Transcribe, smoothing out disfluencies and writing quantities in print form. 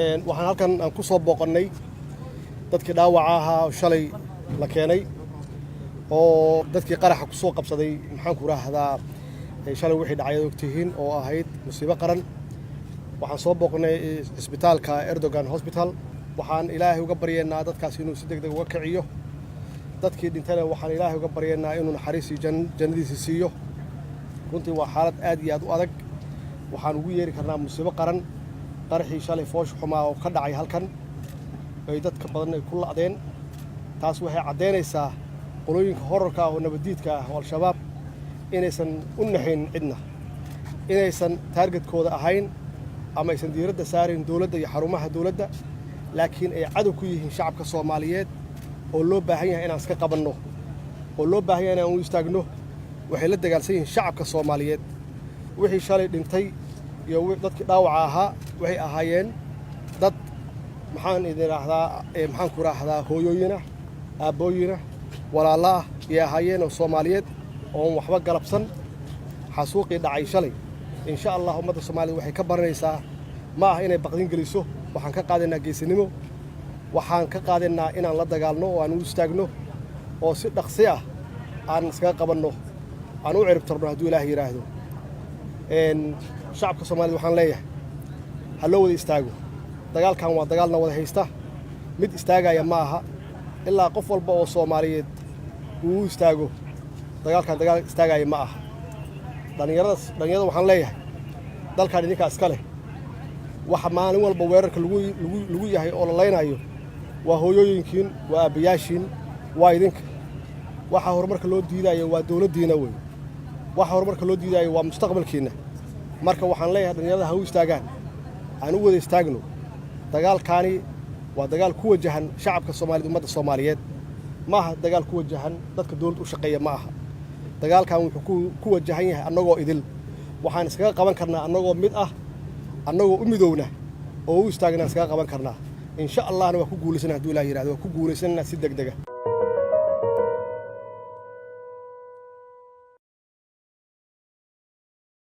waxaan halkan aan ku soo booqannay dadkii dhaawaca ahaa shalay la keenay oo dadkii qaraxa ku soo qabsaday maxaan ku raahdaa shalay wixii dhacay ogtihiin oo ahayd musiibo qaran waxaan soo booqnay isbitaalka Erdogan Hospital waxaan ilaahay uga baryeynaa dadkaas inuu si degdeg uga kiciyo dadkii dhintayna waxaan ilaahay uga baryeynaa inuu naxariis iyo jannadiisa siiyo runtii waa xaalad aad iyo aad u adag waxaan ugu yeeri karnaa musiibo qaran qarxii shalay foosh xumaa oo ka dhacay halkan ay dadka badan ay ku la'deen taas waxay cadeynaysaa qolooyinka horarka ah oo nabadiidka ah oo al-shabaab inaysan u naxayn cidna inaysan taargetkooda ahayn ama aysan diiradda saarin dowladda iyo xarumaha dowladda laakiin ay cadow ku yihiin shacabka Soomaaliyeed oo loo baahan yahay inaan iska qabanno oo loo baahan yahay inaan u istaagno waxay la dagaalsan yihiin shacabka Soomaaliyeed wixii shalay dhintay iyo dadkii dhaawaca ahaa waxay ahaayeen dad maxaan idin raahdaa hooyooyina aabooyina walaalo ah iyo ahaayeen oo Soomaaliyeed oo waxba galabsan xasuuqii dhacay shalay insha Allah ummadda Soomaaliyeed waxay ka baranaysaa ma aha inay baqdin geliso waxaan ka qaadanaa geesinimo waxaan ka qaadanaa inaan la dagaalno oo aan u istaagno oo si dhaqsi ah aan iska qabanno aan u ciribtirno hadduu Ilaahay yiraahdo shacabka Soomaaliyeed waxaan leeyahay ha loo wada istaago dagaalkan waa dagaalna wada haysta mid istaagaya ma aha ilaa qof walba oo Soomaaliyeed uu istaago dagaalkan dagaal istaagaya ma aha dhalinyarada waxaan leeyahay dalkan idinka iska leh waxa maalin walba weerarka lagu yahay oo la leynayo waa hooyooyinkiin waa aabayaashiin waa idinka waxa horumarka loo diidayo waa dawladdiina weey waxa horumarka loo diidayo waa mustaqbalkiina marka waxaan leeyahay dhalinyarada ha u istaagaan aan u wada istaagno dagaalkaani waa dagaal ku wajahan shacabka Soomaaliyeed ummadda Soomaaliyeed ma aha dagaal ku wajahan dadka dawladda u shaqeeya ma aha dagaalkan wuxuu ku wajahan yahay annagoo idil waxaan iskaga qaban karnaa annagoo mid ah annagoo u midowna oo u istaagna iskaga qaban karnaa insha Allahna waa ku guuleysana hadduu Ilaahay yiraahdo waa ku guuleysana si degdeg ah